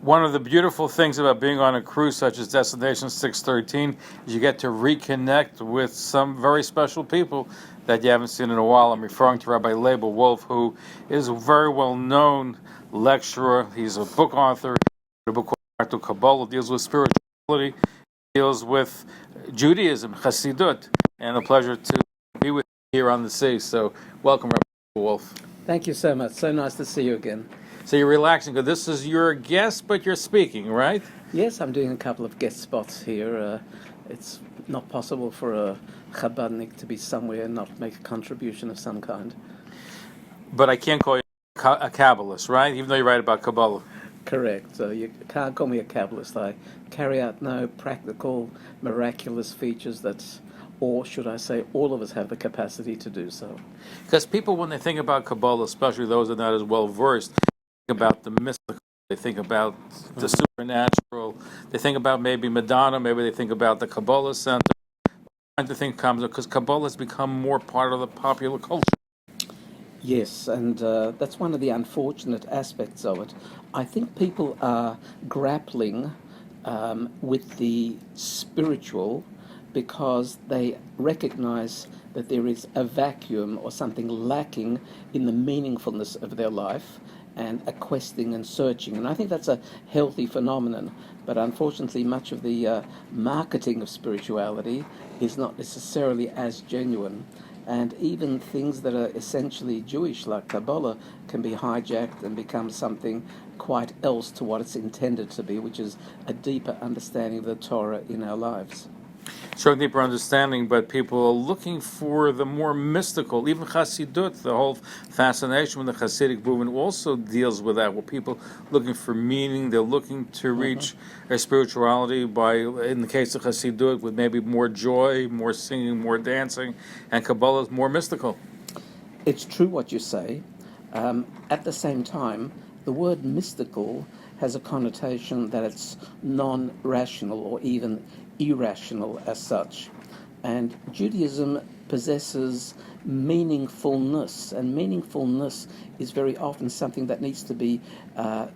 One of the beautiful things about being on a cruise such as Destination 613 is you get to reconnect with some very special people that you haven't seen in a while. I'm referring to Rabbi Laibel Wolf, who is a very well-known lecturer. He's a book author. A book called Kabbalah deals with spirituality, deals with Judaism, Chassidut, and a pleasure to be with you here on the sea. So welcome, Rabbi Wolf. Thank you so much. So nice to see you again. So you're relaxing, because this is your guest, but you're speaking, right? Yes, I'm doing a couple of guest spots here. It's not possible for a Chabadnik to be somewhere and not make a contribution of some kind. But I can't call you a Kabbalist, right? Even though you write about Kabbalah. Correct. So you can't call me a Kabbalist. I carry out no practical, miraculous features or should I say, all of us have the capacity to do so. Because people, when they think about Kabbalah, especially those that are not as well versed, think about the mystical, they think about the supernatural, they think about maybe Madonna, maybe they think about the Kabbalah Center. The thing comes because Kabbalah has become more part of the popular culture. Yes, and that's one of the unfortunate aspects of it. I think people are grappling with the spiritual because they recognize that there is a vacuum or something lacking in the meaningfulness of their life and a questing and searching. And I think that's a healthy phenomenon. But unfortunately, much of the marketing of spirituality is not necessarily as genuine. And even things that are essentially Jewish, like Kabbalah, can be hijacked and become something quite else to what it's intended to be, which is a deeper understanding of the Torah in our lives. Sure, deeper understanding, but people are looking for the more mystical. Even Chassidut, the whole fascination with the Hasidic movement also deals with that, where people looking for meaning, they're looking to reach a spirituality by, in the case of Hasidut, with maybe more joy, more singing, more dancing, and Kabbalah is more mystical. It's true what you say. At the same time, the word mystical has a connotation that it's non-rational or even irrational as such. And Judaism possesses meaningfulness, and meaningfulness is very often something that needs to be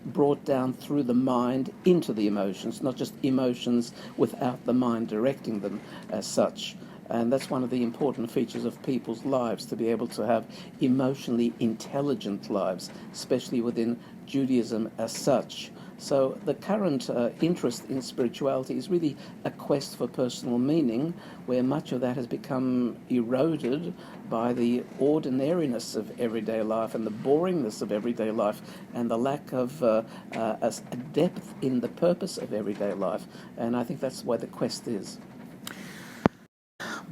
brought down through the mind into the emotions, not just emotions without the mind directing them as such. And that's one of the important features of people's lives, to be able to have emotionally intelligent lives, especially within Judaism as such. So the current interest in spirituality is really a quest for personal meaning, where much of that has become eroded by the ordinariness of everyday life and the boringness of everyday life and the lack of a depth in the purpose of everyday life. And I think that's why the quest is.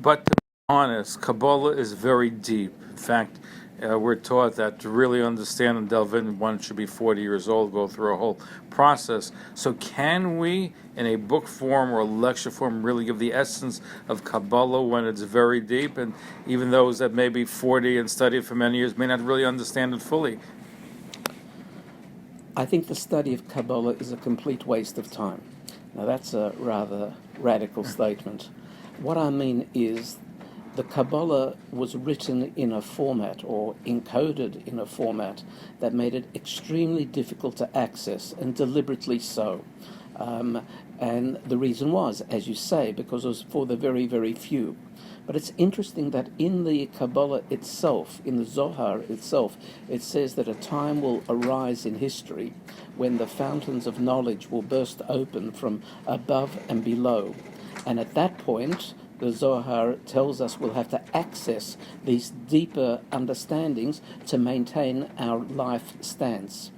But to be honest, Kabbalah is very deep. In fact, we're taught that to really understand and delve in, one should be 40 years old, go through a whole process. So can we, in a book form or a lecture form, really give the essence of Kabbalah when it's very deep? And even those that may be 40 and study it for many years may not really understand it fully. I think the study of Kabbalah is a complete waste of time. Now, that's a rather radical statement. What I mean is, the Kabbalah was written in a format or encoded in a format that made it extremely difficult to access, and deliberately so. And the reason was, as you say, because it was for the very, very few. But it's interesting that in the Kabbalah itself, in the Zohar itself, it says that a time will arise in history when the fountains of knowledge will burst open from above and below. And at that point, the Zohar tells us we'll have to access these deeper understandings to maintain our life stance.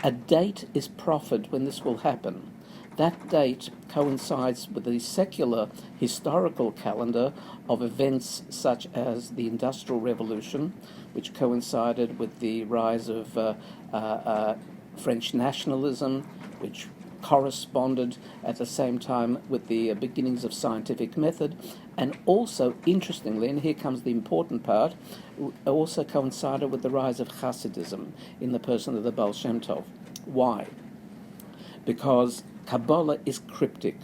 A date is proffered when this will happen. That date coincides with the secular historical calendar of events such as the Industrial Revolution, which coincided with the rise of French nationalism, which corresponded at the same time with the beginnings of scientific method, and also, interestingly, and here comes the important part, also coincided with the rise of Hasidism in the person of the Baal Shem Tov. Why? Because Kabbalah is cryptic,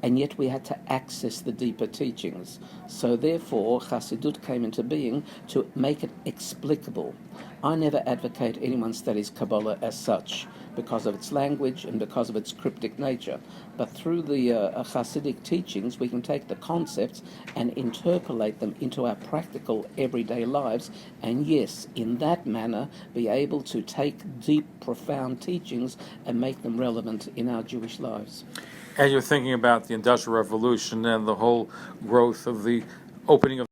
and yet we had to access the deeper teachings. So therefore, Chassidut came into being to make it explicable. I never advocate anyone studies Kabbalah as such, because of its language and because of its cryptic nature. But through the Hasidic teachings, we can take the concepts and interpolate them into our practical everyday lives, and yes, in that manner, be able to take deep, profound teachings and make them relevant in our Jewish lives. As you're thinking about the Industrial Revolution and the whole growth of the opening of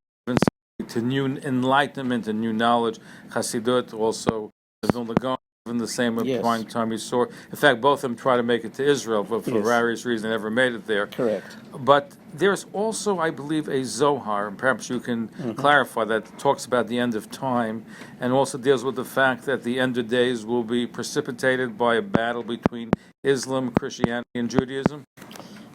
to new enlightenment and new knowledge, Hasidut also, Vilna Gaon, even the same with Yes. time you saw. In fact, both of them try to make it to Israel, but for Yes. various reasons they never made it there. Correct. But there's also, I believe, a Zohar, and perhaps you can clarify that, talks about the end of time, and also deals with the fact that the end of days will be precipitated by a battle between Islam, Christianity, and Judaism.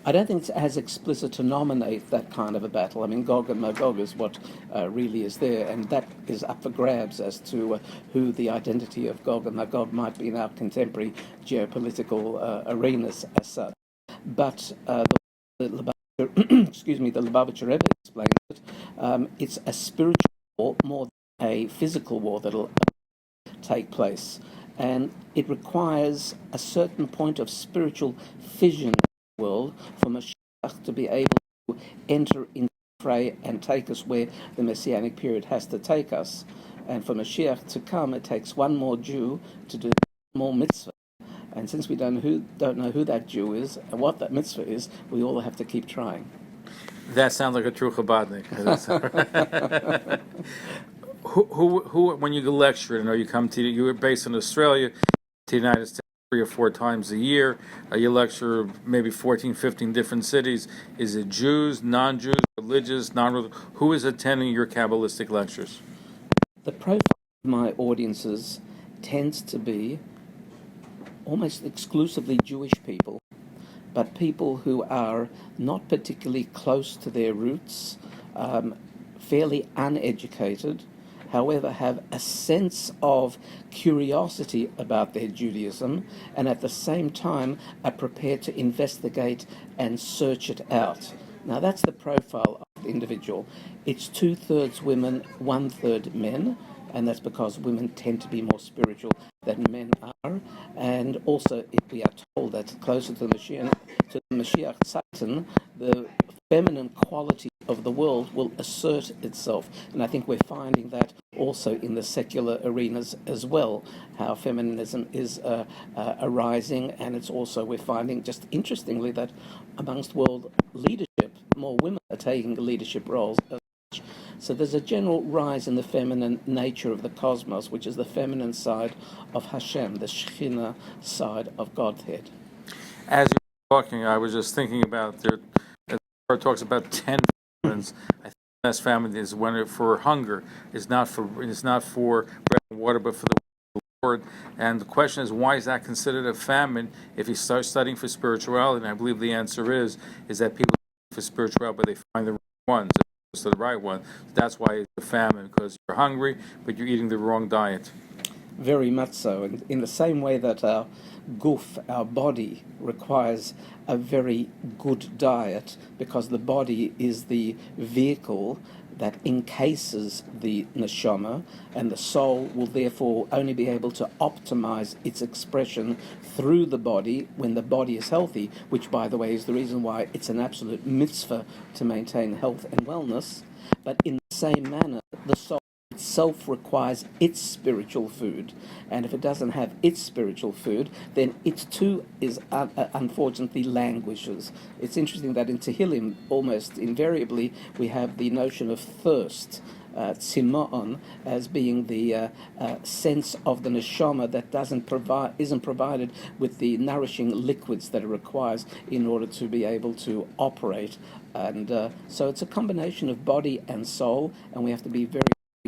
I don't think it's as explicit to nominate that kind of a battle. I mean, Gog and Magog is what really is there, and that is up for grabs as to who the identity of Gog and Magog might be in our contemporary geopolitical arenas as such. But the Lubavitcher Rebbe explains it. It's a spiritual war more than a physical war that'll take place, and it requires a certain point of spiritual fission world for Mashiach to be able to enter into the fray and take us where the Messianic period has to take us. And for Mashiach to come, it takes one more Jew to do more mitzvah. And since we don't know who that Jew is and what that mitzvah is, we all have to keep trying. That sounds like a true Chabadnik. who, when you lecture, you come to, you were based in Australia, to the United States 3 or 4 times a year. You lecture maybe 14, 15 different cities. Is it Jews, non-Jews, religious, non-religious? Who is attending your Kabbalistic lectures? The profile of my audiences tends to be almost exclusively Jewish people, but people who are not particularly close to their roots, fairly uneducated, however, have a sense of curiosity about their Judaism, and at the same time are prepared to investigate and search it out. Now, that's the profile of the individual. It's 2/3 women, 1/3 men, and that's because women tend to be more spiritual than men are. And also, if we are told that closer to the Mashiach Satan, the feminine quality of the world will assert itself. And I think we're finding that also in the secular arenas as well, how feminism is arising. And it's also, we're finding, just interestingly, that amongst world leadership, more women are taking leadership roles. So there's a general rise in the feminine nature of the cosmos, which is the feminine side of Hashem, the Shekhinah side of Godhead. As you were talking, I was just thinking about there. It talks about 10 famines. I think the last famine is when for hunger. It's not for bread and water, but for the Lord. And the question is, why is that considered a famine if you start studying for spirituality? And I believe the answer is that people study for spirituality, but they find the wrong ones. To the right one. That's why it's a famine, because you're hungry, but you're eating the wrong diet. Very much so. And in the same way that our guf, our body, requires a very good diet, because the body is the vehicle that encases the neshama, and the soul will therefore only be able to optimize its expression through the body when the body is healthy, which, by the way, is the reason why it's an absolute mitzvah to maintain health and wellness. But in the same manner, the soul itself requires its spiritual food, and if it doesn't have its spiritual food, then it too is unfortunately languishes. It's interesting that in Tehillim, almost invariably, we have the notion of thirst, tzima'on, as being the sense of the neshama that isn't provided with the nourishing liquids that it requires in order to be able to operate. And so it's a combination of body and soul, and we have to be very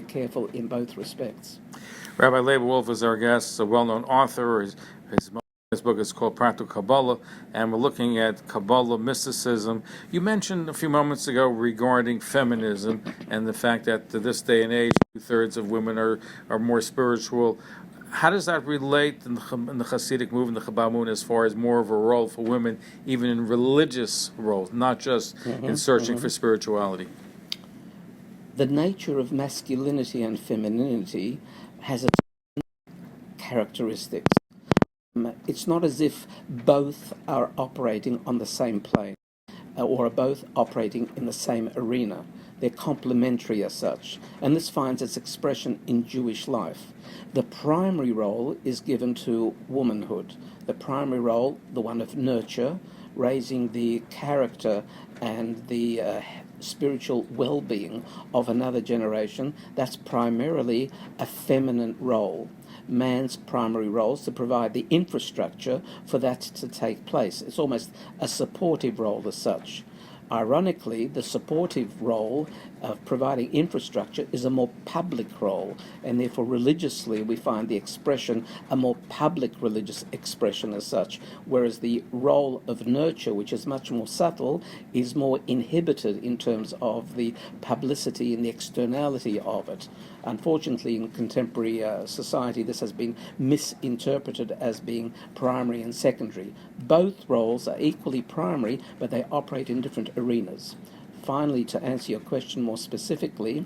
careful in both respects. Rabbi Laibel Wolf is our guest, a well-known author. His book is called Practical Kabbalah, and we're looking at Kabbalah mysticism. You mentioned a few moments ago regarding feminism and the fact that to this day and age, 2/3 of women are more spiritual. How does that relate in the Hasidic movement, the Chabad movement, as far as more of a role for women, even in religious roles, not just in searching for spirituality? The nature of masculinity and femininity has its characteristics. It's not as if both are operating on the same plane or are both operating in the same arena. They're complementary as such, and this finds its expression in Jewish life. The primary role is given to womanhood. The primary role, the one of nurture, raising the character and the spiritual well-being of another generation, that's primarily a feminine role. Man's primary role is to provide the infrastructure for that to take place. It's almost a supportive role as such. Ironically, the supportive role of providing infrastructure is a more public role, and therefore religiously we find the expression a more public religious expression as such, whereas the role of nurture, which is much more subtle, is more inhibited in terms of the publicity and the externality of it. Unfortunately, in contemporary society, this has been misinterpreted as being primary and secondary. Both roles are equally primary, but they operate in different arenas. Finally, to answer your question more specifically,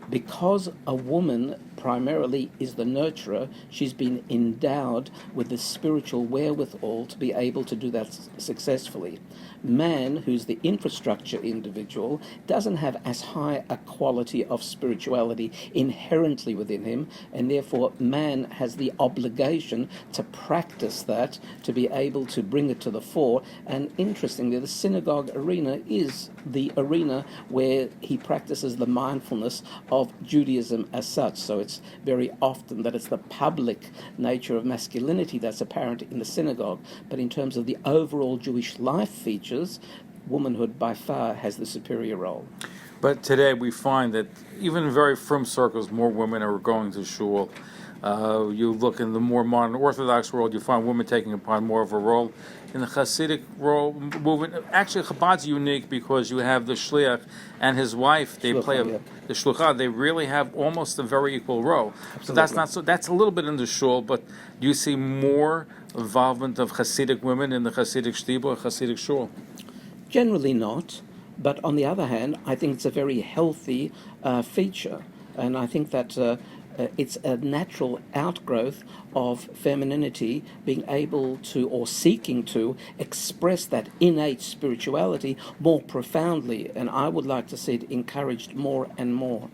because a woman primarily is the nurturer, she's been endowed with the spiritual wherewithal to be able to do that successfully. Man, who's the infrastructure individual, doesn't have as high a quality of spirituality inherently within him, and therefore man has the obligation to practice that, to be able to bring it to the fore. And interestingly, the synagogue arena is the arena where he practices the mindfulness of Judaism as such. So it's very often that it's the public nature of masculinity that's apparent in the synagogue. But in terms of the overall Jewish life features, womanhood by far has the superior role. But today we find that even in very frum circles, more women are going to shul. You look in the more modern Orthodox world, you find women taking upon more of a role. In the Hasidic role movement, actually Chabad's unique because you have the shliach and his wife. They play the shluchah. They really have almost a very equal role. Absolutely. So that's not so. That's a little bit in the shul, but do you see more involvement of Hasidic women in the Hasidic shtibur or Hasidic shul? Generally not, but on the other hand, I think it's a very healthy feature, and I think that it's a natural outgrowth of femininity being able to, or seeking to, express that innate spirituality more profoundly, and I would like to see it encouraged more and more.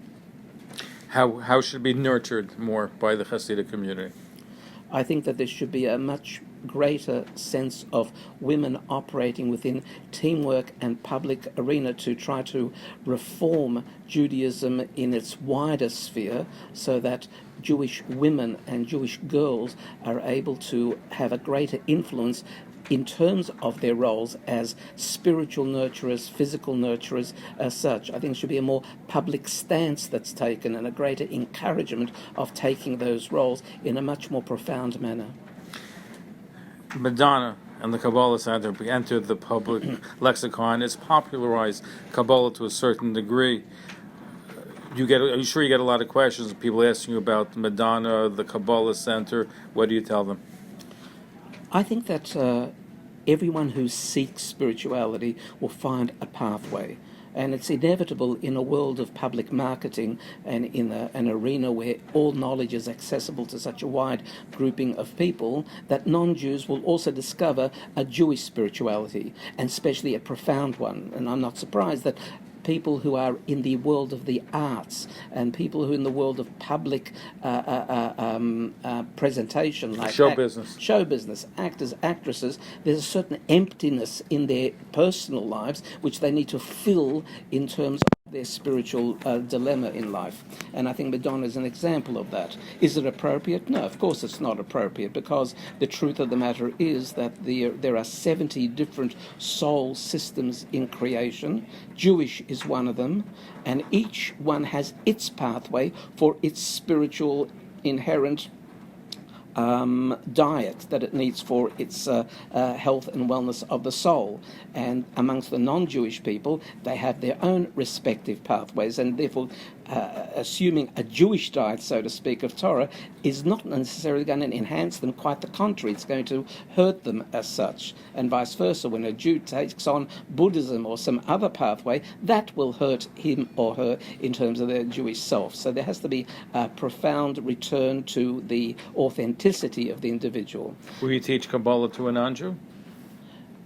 How should it be nurtured more by the Hasidic community? I think that there should be a much greater sense of women operating within teamwork and public arena to try to reform Judaism in its wider sphere so that Jewish women and Jewish girls are able to have a greater influence in terms of their roles as spiritual nurturers, physical nurturers as such. I think there should be a more public stance that's taken and a greater encouragement of taking those roles in a much more profound manner. Madonna and the Kabbalah Center entered the public lexicon. It's popularized Kabbalah to a certain degree. Are you sure you get a lot of questions? People asking you about Madonna, the Kabbalah Center. What do you tell them? I think that everyone who seeks spirituality will find a pathway. And it's inevitable in a world of public marketing and in an arena where all knowledge is accessible to such a wide grouping of people that non-Jews will also discover a Jewish spirituality, and especially a profound one. And I'm not surprised that people who are in the world of the arts and people who are in the world of public presentation, like show business, actors, actresses, there's a certain emptiness in their personal lives which they need to fill in terms of their spiritual dilemma in life. And I think Madonna is an example of that. Is it appropriate? No, of course it's not appropriate, because the truth of the matter is that there are 70 different soul systems in creation. Jewish is one of them, and each one has its pathway for its spiritual inherent diet that it needs for its health and wellness of the soul. And amongst the non-Jewish people, they have their own respective pathways, and therefore assuming a Jewish diet, so to speak, of Torah is not necessarily going to enhance them. Quite the contrary, it's going to hurt them as such. And vice versa, when a Jew takes on Buddhism or some other pathway, that will hurt him or her in terms of their Jewish self. So there has to be a profound return to the authenticity of the individual. Will you teach Kabbalah to a non-Jew?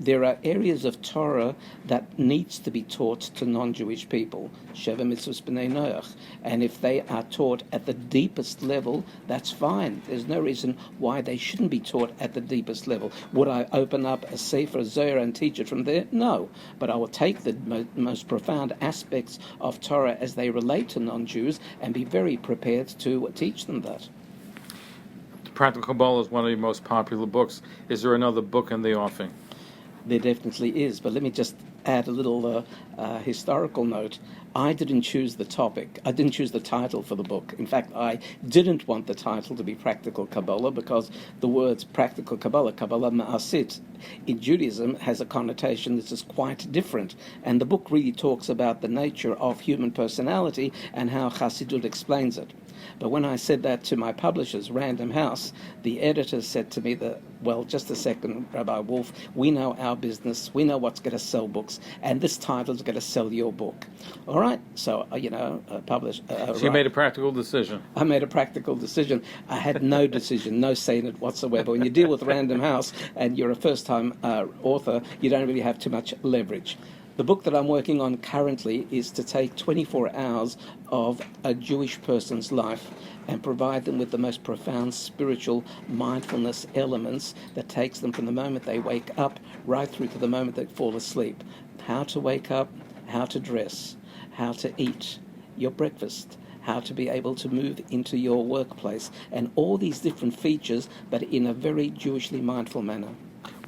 There are areas of Torah that needs to be taught to non-Jewish people, Sheva Mitzvos B'nai Noach, and if they are taught at the deepest level, that's fine. There's no reason why they shouldn't be taught at the deepest level. Would I open up a Sefer Zohar and teach it from there? No, but I will take the most profound aspects of Torah as they relate to non-Jews and be very prepared to teach them that. Practical Kabbalah is one of your most popular books. Is there another book in the offing? There definitely is, but let me just add a little historical note. I didn't choose the topic. I didn't choose the title for the book. In fact, I didn't want the title to be Practical Kabbalah because the words Practical Kabbalah, Kabbalah Ma'asit, in Judaism has a connotation that is quite different. And the book really talks about the nature of human personality and how Chassidut explains it. But when I said that to my publishers, Random House, the editor said to me that, well, just a second, Rabbi Wolf, we know our business, we know what's going to sell books, and this title is going to sell your book. All right, so, publish. So you made a practical decision. I made a practical decision. I had no decision, no say in it whatsoever. When you deal with Random House and you're a first-time author, you don't really have too much leverage. The book that I'm working on currently is to take 24 hours of a Jewish person's life and provide them with the most profound spiritual mindfulness elements that takes them from the moment they wake up right through to the moment they fall asleep. How to wake up, how to dress, how to eat your breakfast, how to be able to move into your workplace, and all these different features, but in a very Jewishly mindful manner.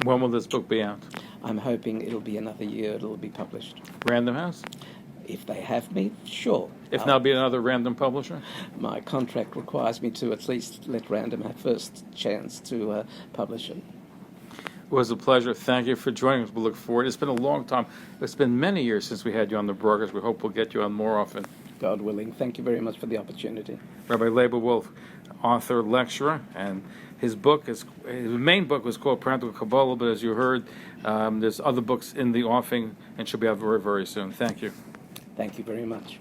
When will this book be out? I'm hoping it'll be another year it'll be published. Random House? If they have me, sure. If not, be another random publisher? My contract requires me to at least let Random have first chance to publish it. It was a pleasure. Thank you for joining us. We look forward. It's been a long time. It's been many years since we had you on the broadcast. We hope we'll get you on more often. God willing. Thank you very much for the opportunity. Rabbi Laibel Wolf, author, lecturer, and his main book was called Practical Kabbalah, but as you heard, there's other books in the offing and should be out very, very soon. Thank you. Thank you very much.